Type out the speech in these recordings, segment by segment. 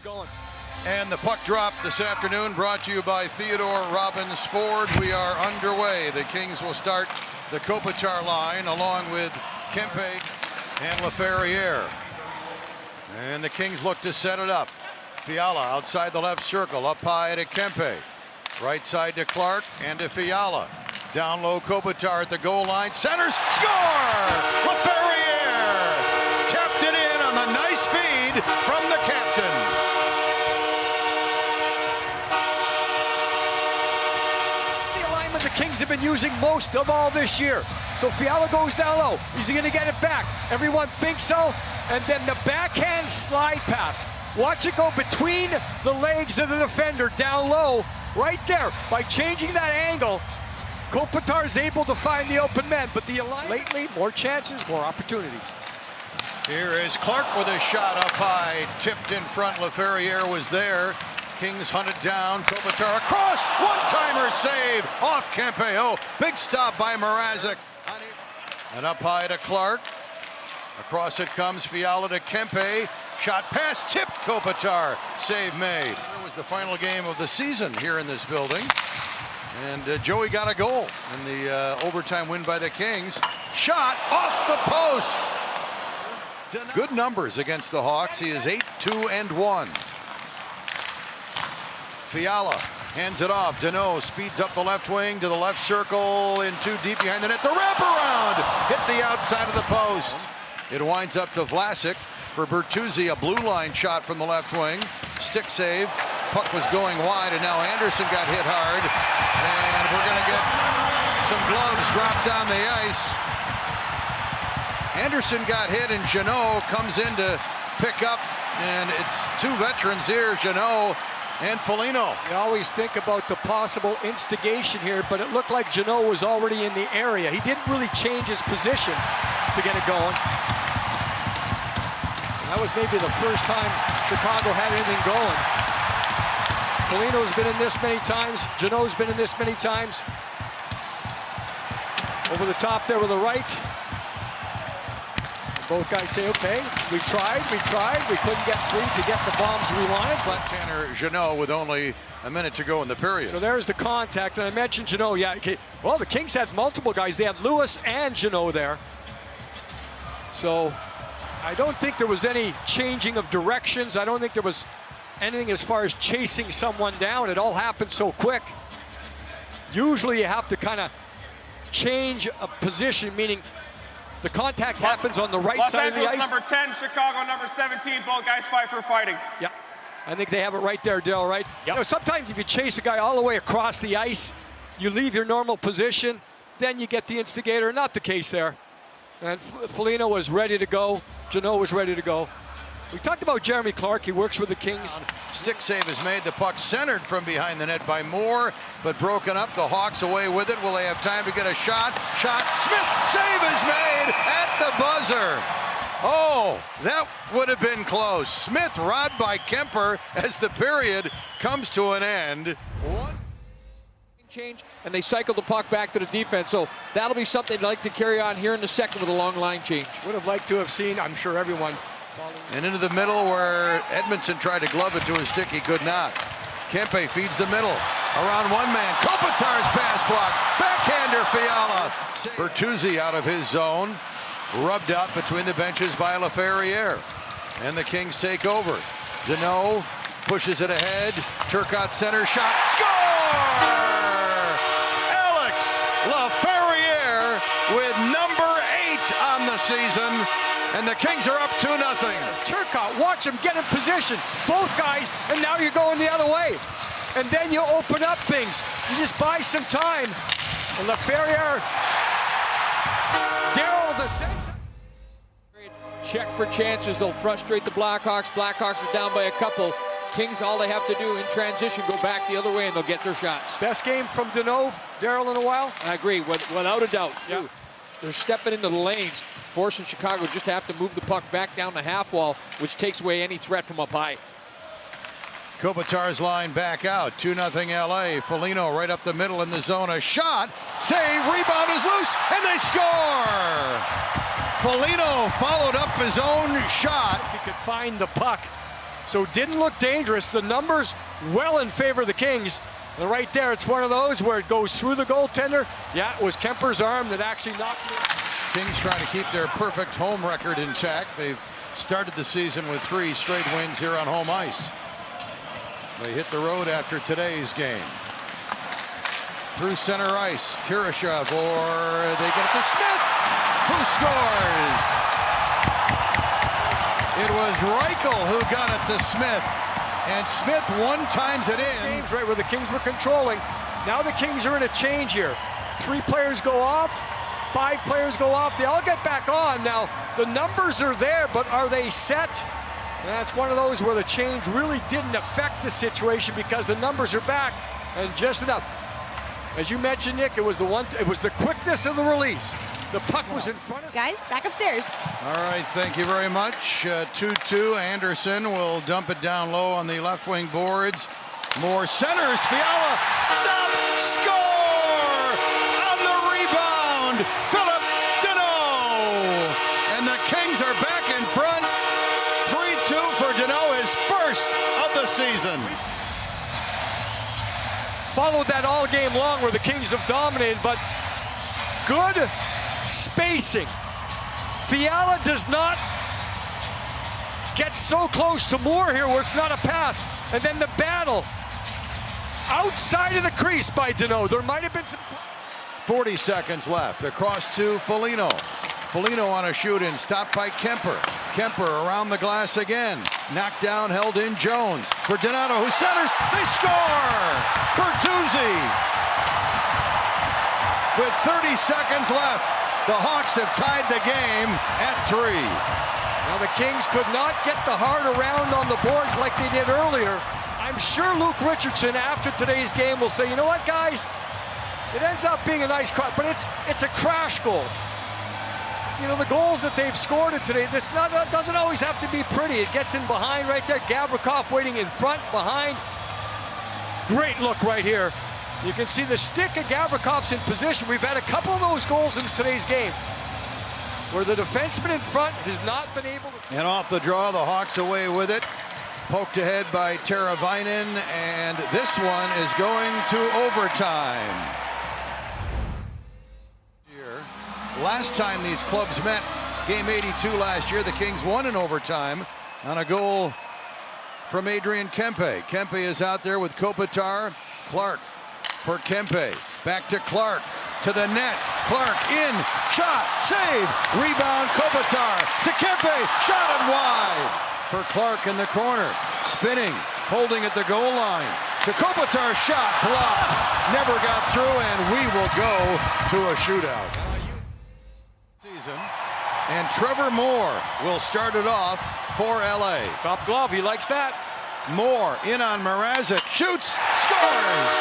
going. And the puck drop this afternoon brought to you by Theodore Robbins Ford. We are underway. The Kings will start the Kopitar line along with Kempe and Laferriere. And the Kings look to set it up. Fiala outside the left circle, up high to Kempe. Right side to Clark and to Fiala. Down low, Kopitar at the goal line. Centers, score! Laferriere tapped it in on the nice feed from the captain. It's the alignment the Kings have been using most of all this year. So Fiala goes down low. Is he going to get it back? Everyone thinks so. And then the backhand slide pass. Watch it go between the legs of the defender down low, right there. By changing that angle, Kopitar is able to find the open man, but the alignment lately, more chances, more opportunities. Here is Clark with a shot up high, tipped in front. Laferriere was there. Kings hunt it down. Kopitar across, one-timer save off Kempe. Oh, big stop by Mrazek. And up high to Clark. Across it comes Fiala to Kempe. Shot pass, tipped Kopitar. Save made. It was the final game of the season here in this building. And Joey got a goal in the overtime win by the Kings. Shot off the post. Good numbers against the Hawks. He is 8-2-1. Fiala hands it off. Deneau speeds up the left wing to the left circle in too deep behind the net. The wraparound hit the outside of the post. It winds up to Vlasic for Bertuzzi, a blue line shot from the left wing. Stick save. Puck was going wide, and now Anderson got hit hard. And we're going to get some gloves dropped on the ice. Anderson got hit, and Jeannot comes in to pick up. And it's two veterans here, Jeannot and Foligno. You always think about the possible instigation here, but it looked like Jeannot was already in the area. He didn't really change his position to get it going. That was maybe the first time Chicago had anything going. Foligno's been in this many times. Jeannot's been in this many times. Over the top there with the right. Both guys say, okay, we tried, we couldn't get free to get the bombs we wanted, but Tanner Jeannot with only a minute to go in the period. So there's the contact, and I mentioned Jeannot, yeah, okay. Well, the Kings had multiple guys. They had Lewis and Jeannot there. So I don't think there was any changing of directions. I don't think there was anything as far as chasing someone down. It all happened so quick. Usually you have to kind of change a position, meaning the contact happens on the right side of the ice. Los Angeles number 10, Chicago number 17, both guys fight for fighting. Yeah, I think they have it right there, Dale, right? Yep. You know, sometimes if you chase a guy all the way across the ice, you leave your normal position, then you get the instigator. Not the case there. And Foligno was ready to go. Jeannot was ready to go. We talked about Jeremy Clark. He works with the Kings. Stick save is made. The puck centered from behind the net by Moore, but broken up. The Hawks away with it. Will they have time to get a shot? Shot. Smith. Save is made at the buzzer. Oh, that would have been close. Smith robbed by Kemper as the period comes to an end. Change, and they cycle the puck back to the defense. So that'll be something they'd like to carry on here in the second with a long line change. Would have liked to have seen, I'm sure everyone. And into the middle where Edmondson tried to glove it to his stick. He could not. Kempe feeds the middle. Around one man. Kopitar's pass block. Backhander Fiala. Bertuzzi out of his zone. Rubbed out between the benches by Laferriere. And the Kings take over. Deneau pushes it ahead. Turcotte center shot. Score! Alex Laferriere with number 8 on the season. And the Kings are up 2-0. Turcotte, watch him get in position. Both guys, and now you're going the other way. And then you open up things. You just buy some time. And Laferriere, Darryl, the sense. Check for chances. They'll frustrate the Blackhawks. Blackhawks are down by a couple. Kings, all they have to do in transition, go back the other way, and they'll get their shots. Best game from Deneau, Darryl, in a while? I agree, without a doubt. Yeah. They're stepping into the lanes, forcing Chicago just to have to move the puck back down the half wall, which takes away any threat from up high. Kopitar's line back out. 2-0 LA. Foligno right up the middle in the zone. A shot. Save. Rebound is loose. And they score. Foligno followed up his own shot. If he could find the puck So didn't look dangerous. The numbers well in favor of the Kings. And right there, it's one of those where it goes through the goaltender. Yeah, it was Kemper's arm that actually knocked it. Kings trying to keep their perfect home record intact. They've started the season with 3 straight wins here on home ice. They hit the road after today's game. Through center ice, Kurashev, or they get it to Smith, who scores. It was Reichel who got it to Smith, and Smith one-times it in. Games right where the Kings were controlling. Now the Kings are in a change here. 3 players go off, 5 players go off. They all get back on. Now the numbers are there, but are they set? And that's one of those where the change really didn't affect the situation because the numbers are back and just enough. As you mentioned, Nick, it was the quickness of the release. The puck was in front of... Guys, back upstairs. All right, thank you very much. 2-2, Anderson will dump it down low on the left wing boards. More centers, Fiala, stop, score! On the rebound, Philip Deneau! And the Kings are back in front. 3-2 for Deneau, his first of the season. Followed that all game long where the Kings have dominated, but good spacing. Fiala does not get so close to Moore here where it's not a pass. And then the battle outside of the crease by Deneau. There might have been some... 40 seconds left. Across to Foligno. Foligno on a shoot-in, stopped by Kemper. Kemper around the glass again. Knocked down, held in Jones. For Donato, who centers. They score! Bertuzzi! With 30 seconds left, the Hawks have tied the game at 3. Now the Kings could not get the hard around on the boards like they did earlier. I'm sure Luke Richardson, after today's game, will say, you know what, guys? It ends up being a nice crash, but it's a crash goal. You know, the goals that they've scored today, doesn't always have to be pretty. It gets in behind right there. Gavrikov waiting in front, behind. Great look right here. You can see the stick of Gavrikov's in position. We've had a couple of those goals in today's game where the defenseman in front has not been able to... And off the draw, the Hawks away with it. Poked ahead by Teravainen, and this one is going to overtime. Last time these clubs met, game 82 last year, the Kings won in overtime on a goal from Adrian Kempe. Kempe is out there with Kopitar. Clark for Kempe. Back to Clark, to the net. Clark in, shot, save, rebound, Kopitar to Kempe, shot it wide for Clark in the corner. Spinning, holding at the goal line. To Kopitar, shot, blocked, never got through, and we will go to a shootout. And Trevor Moore will start it off for LA. Top glove, he likes that. Moore in on Mrazek, shoots, scores!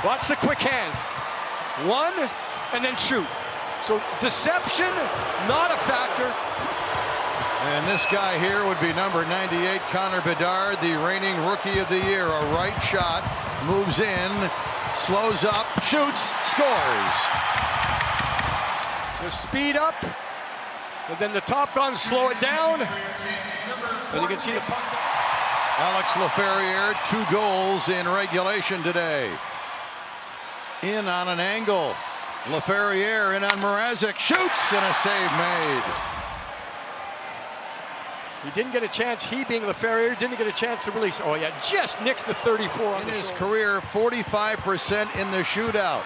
Watch the quick hands. One, and then shoot. So deception, not a factor. And this guy here would be number 98, Connor Bedard, the reigning Rookie of the Year. A right shot, moves in, slows up, shoots, scores. The speed up, and then the top gun slow it down. And you can see the puck. Alex Laferriere, 2 goals in regulation today. In on an angle. Laferriere in on Mrazek, shoots, and a save made. He didn't get a chance, he being Laferriere, didn't get a chance to release. Oh yeah, just nicks the 34 on in the his shoulder. Career, 45% in the shootout.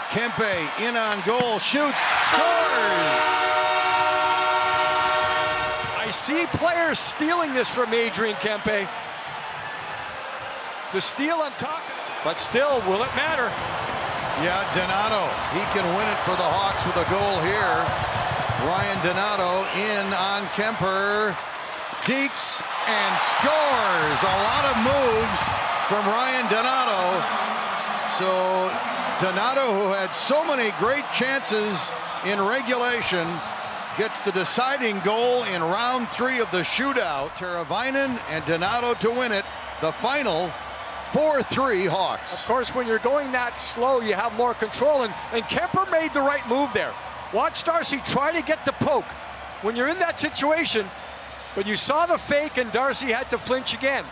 Kempe in on goal, shoots, scores! I see players stealing this from Adrian Kempe. The steal I'm talking about, but still, will it matter? Yeah, Donato, he can win it for the Hawks with a goal here. Ryan Donato in on Kemper, deeks, and scores. A lot of moves from Ryan Donato. So Donato, who had so many great chances in regulation, gets the deciding goal in round 3 of the shootout. Teravainen and Donato to win it. The final 4-3 Hawks. Of course, when you're going that slow, you have more control, and Kemper made the right move there. Watch Darcy try to get the poke. When you're in that situation, But you saw the fake, and Darcy had to flinch again.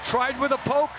Tried with a poke,